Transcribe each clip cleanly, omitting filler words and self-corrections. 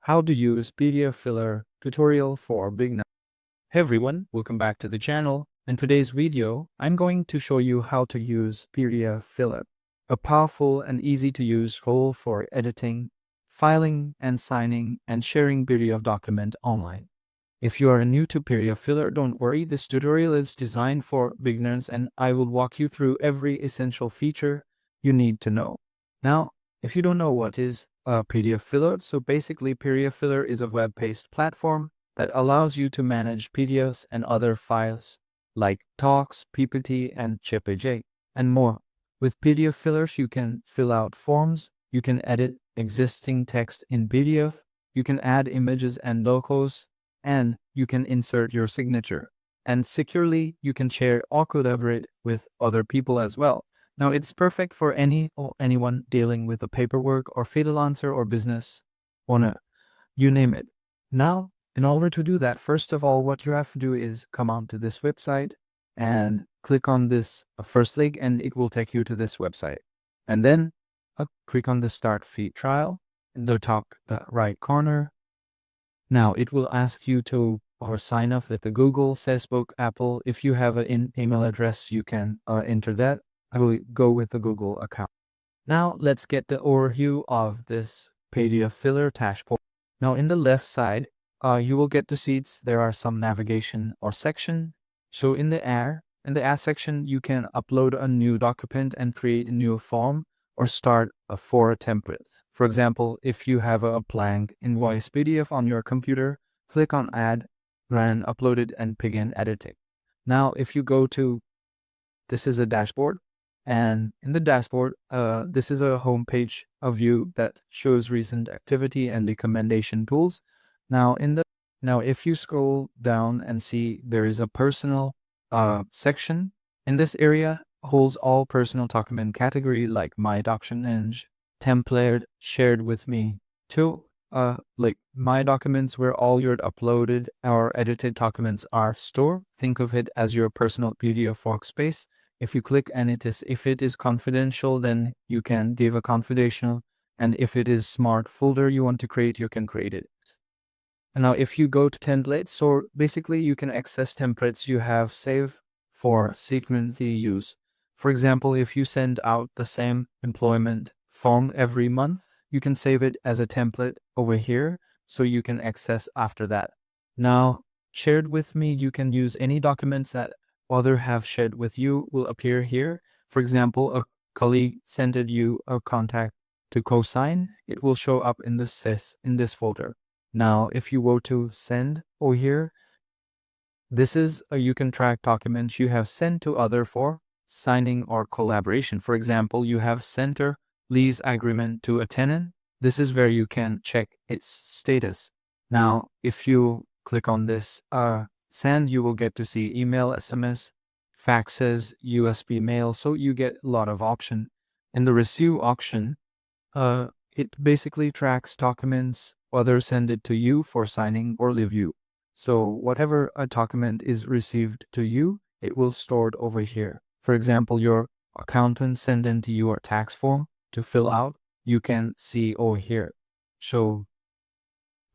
How to use pdfFiller tutorial for beginners. Hey everyone, welcome back to the channel. In today's video, I'm going to show you how to use pdfFiller, a powerful and easy to use tool for editing, filing, and signing and sharing PDF document online. If you are new to pdfFiller, don't worry, this tutorial is designed for beginners and I will walk you through every essential feature you need to know. Now, if you don't know what is a pdfFiller, so basically pdfFiller is a web-based platform that allows you to manage PDFs and other files like talks, PPT, and JPG, and more. With pdfFillers, you can fill out forms, you can edit existing text in PDF, you can add images and logos, and you can insert your signature. And securely, you can share or collaborate with other people as well. Now, it's perfect for anyone dealing with the paperwork or freelancer or business owner, you name it. Now, in order to do that, first of all, what you have to do is come onto this website and click on this first link, and it will take you to this website. And then click on the Start Free Trial in the top right corner. Now, it will ask you to sign up with the Google, Facebook, Apple. If you have an email address, you can enter that. I will go with the Google account. Now, let's get the overview of this pdfFiller dashboard. Now, in the left side, you will get the seats. There are some navigation or section. So in the add section, you can upload a new document and create a new form or start for a template. For example, if you have a blank invoice PDF on your computer, click on Add, run, upload it, and begin editing. Now, if you go to, this is a dashboard, and in the dashboard, this is a home page, a view that shows recent activity and recommendation tools. Now, if you scroll down and see there is a personal section, in this area holds all personal document category like my document, template, shared with me, to like my documents where all your uploaded or edited documents are stored. Think of it as your personal PDF workspace. If you click and if it is confidential, then you can give a confidential, and if it is smart folder you want to create, you can create it. And now if you go to templates, so basically you can access templates you have saved for subsequent use. For example, if you send out the same employment form every month, you can save it as a template over here so you can access after that. Now, shared with me, you can use any documents that others have shared with you will appear here. For example, a colleague sent you a contact to co-sign, it will show up in this folder. Now, if you go to send over here, this is you can track documents you have sent to other for signing or collaboration. For example, you have sent a lease agreement to a tenant. This is where you can check its status. Now, if you click on this send, you will get to see email, SMS, faxes, USB mail. So you get a lot of option. In the receive option, it basically tracks documents others send it to you for signing or review. So whatever a document is received to you, it will store it over here. For example, your accountant sent into you a tax form to fill out, you can see over here. So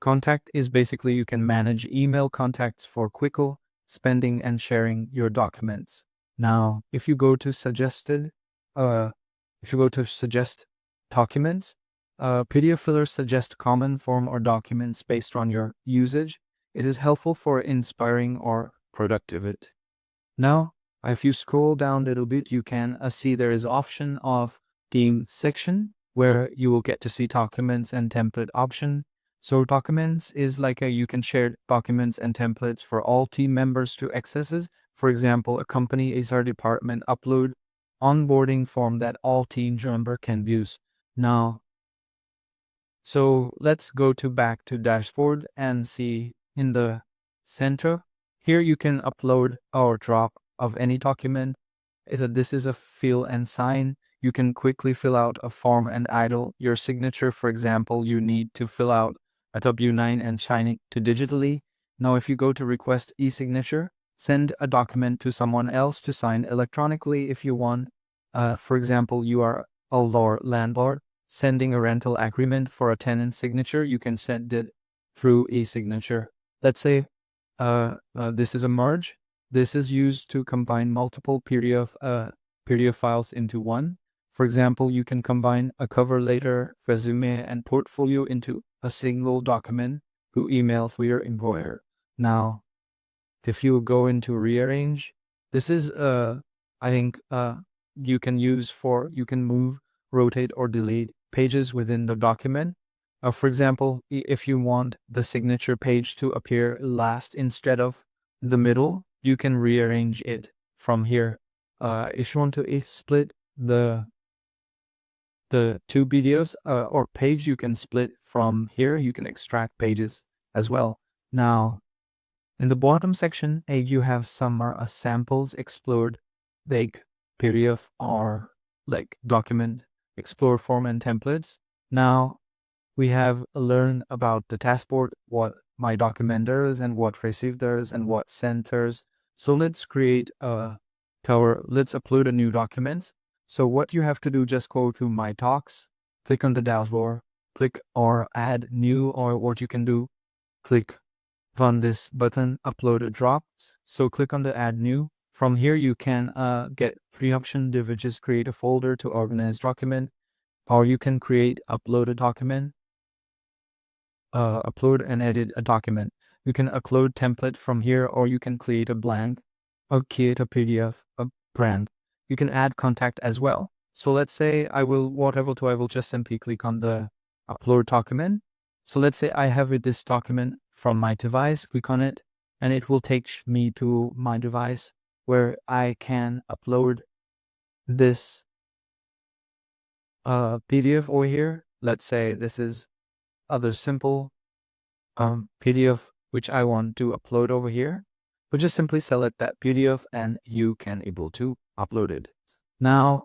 contact is basically you can manage email contacts for quicker spending and sharing your documents. Now, if you go to suggest documents, pdfFiller suggests common form or documents based on your usage. It is helpful for inspiring or productivity. Now, if you scroll down a little bit, you can see there is option of team section where you will get to see documents and template option. So documents is like you can share documents and templates for all team members to access. For example, a company HR department upload onboarding form that all team member can use. Now, so let's go back to dashboard and see in the center. Here you can upload or drop of any document. This is a fill and sign. You can quickly fill out a form and idle your signature. For example, you need to fill out a W-9 and sign it to digitally. Now, if you go to request e-signature, send a document to someone else to sign electronically if you want. For example, you are a landlord sending a rental agreement for a tenant's signature, you can send it through e-signature. Let's say this is a merge. This is used to combine multiple PDF files into one. For example, you can combine a cover letter, resume, and portfolio into a single document through emails with your employer. Now, if you go into rearrange, this is I think you can you can move, rotate, or delete pages within the document. For example, if you want the signature page to appear last instead of the middle, you can rearrange it from here. If you want to split the two videos or page, you can split from here. You can extract pages as well. Now, in the bottom section, you have some samples explored, like PDF or like document, explore form and templates. Now we have learned about the taskboard, what my document does and what receive does and what send does. So let's create a cover. Let's upload a new document. So what you have to do, just go to my talks, click on the dashboard, click or add new, or what you can do, click on this button, upload a drop. So click on the add new. From here, you can get three options, which is create a folder to organize document, or you can create, upload a document, upload and edit a document. You can upload template from here, or you can create a blank or create a PDF, a brand. You can add contact as well. So let's say I will just simply click on the upload document. So let's say I have this document from my device, click on it, and it will take me to my device where I can upload this PDF over here. Let's say this is other simple PDF which I want to upload over here. But just simply select that PDF and you can able to upload it. Now,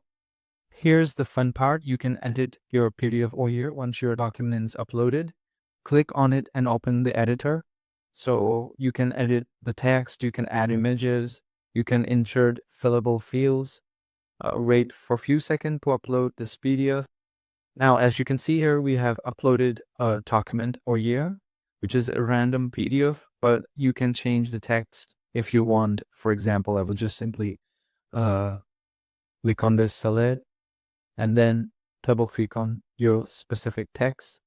here's the fun part. You can edit your PDF over here once your document is uploaded. Click on it and open the editor. So you can edit the text, you can add images, you can insert fillable fields, wait for a few seconds to upload this PDF. Now, as you can see here, we have uploaded a document over here, which is a random PDF, but you can change the text if you want. For example, I will just simply click on this select and then double click on your specific text.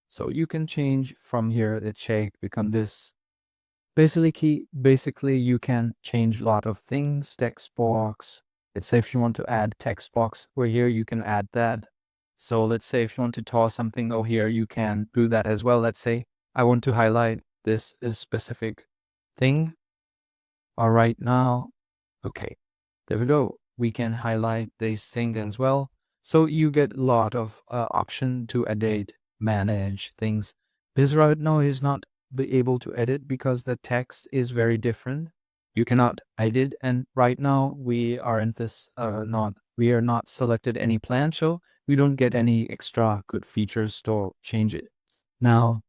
So you can change from here the check, become this. Basically, you can change a lot of things. Text box. Let's say if you want to add text box over here, you can add that. So let's say if you want to toss something over here, you can do that as well. Let's say I want to highlight this specific thing. All right, now, okay, there we go. We can highlight this thing as well. So you get a lot of option to edit, manage things. This right now is not be able to edit because the text is very different. You cannot edit, and right now we are in this we are not selected any plan, so we don't get any extra good features to change it. Now,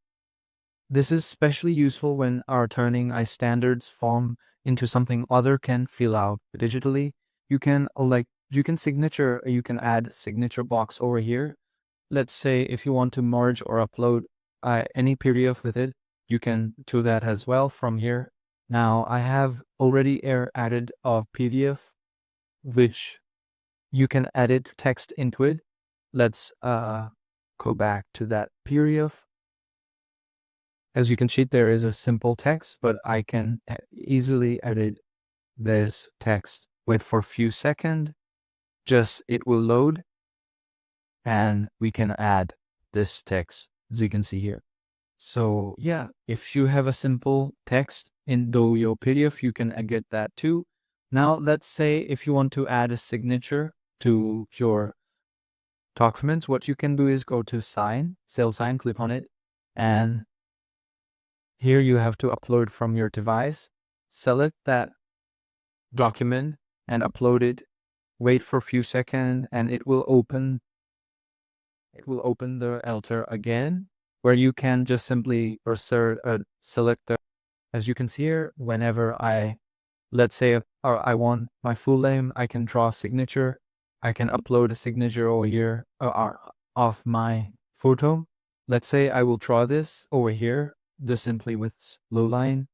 this is especially useful when our turning a standards form into something other can fill out digitally. You can you can add signature box over here. Let's say if you want to merge or upload any PDF with it, you can do that as well from here. Now I have already added a PDF which you can edit text into it. Let's go back to that PDF. As you can see, there is a simple text, but I can easily edit this text. Wait for a few seconds, just it will load, and we can add this text, as you can see here. So yeah, if you have a simple text in your PDF, you can get that too. Now, let's say if you want to add a signature to your documents, what you can do is go to sign, click on it, and here you have to upload from your device. Select that document and upload it. Wait for a few seconds and it will open the editor again, where you can just simply select the, as you can see here, whenever let's say I want my full name, I can draw a signature. I can upload a signature over here of my photo. Let's say I will draw this over here. this simply with slow line.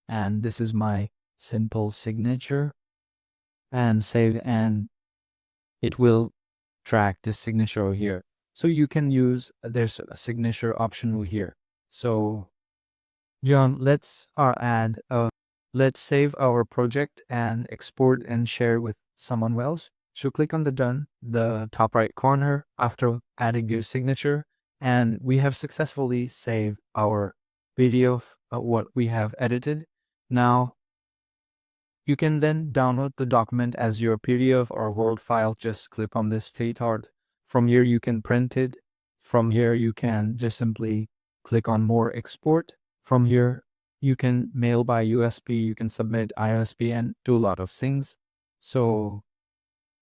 And this is my simple signature, and save, and it will track this signature here. So you can use, there's a signature optional here. So John, let's save our project and export and share with someone else. So click on the top right corner after adding your signature, and we have successfully saved our video of what we have edited. Now you can then download the document as your PDF or Word file. Just click on this art. From here, you can print it. From here, you can just simply click on more export. From here, you can mail by USB, you can submit ISP and do a lot of things. So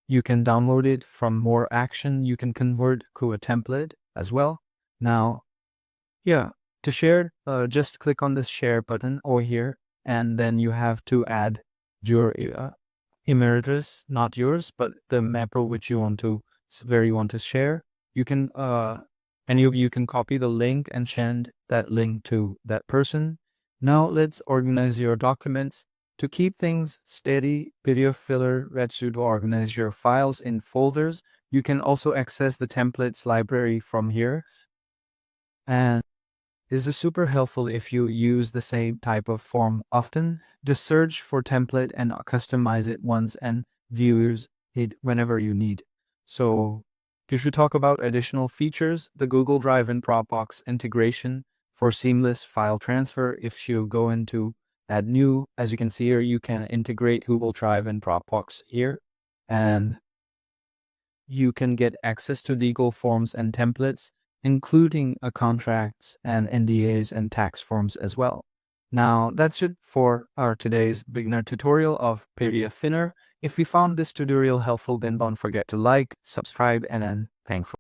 you can download it from more action. You can convert to a template as well. Now, yeah, to share, just click on this share button over here, and then you have to add your email address, not yours, but the mapper which you want to, where you want to share. You can and you can copy the link and send that link to that person. Now let's organize your documents. To keep things steady, pdfFiller lets you to organize your files in folders. You can also access the templates library from here, and this is super helpful if you use the same type of form often. Just search for template and customize it once and views it whenever you need. So if you talk about additional features, the Google Drive and Dropbox integration for seamless file transfer. If you go into add new, as you can see here, you can integrate Google Drive and Dropbox here, and you can get access to legal forms and templates, including contracts and NDAs and tax forms as well. Now, that's it for our today's beginner tutorial of pdfFiller. If you found this tutorial helpful, then don't forget to like, subscribe, and then thanks for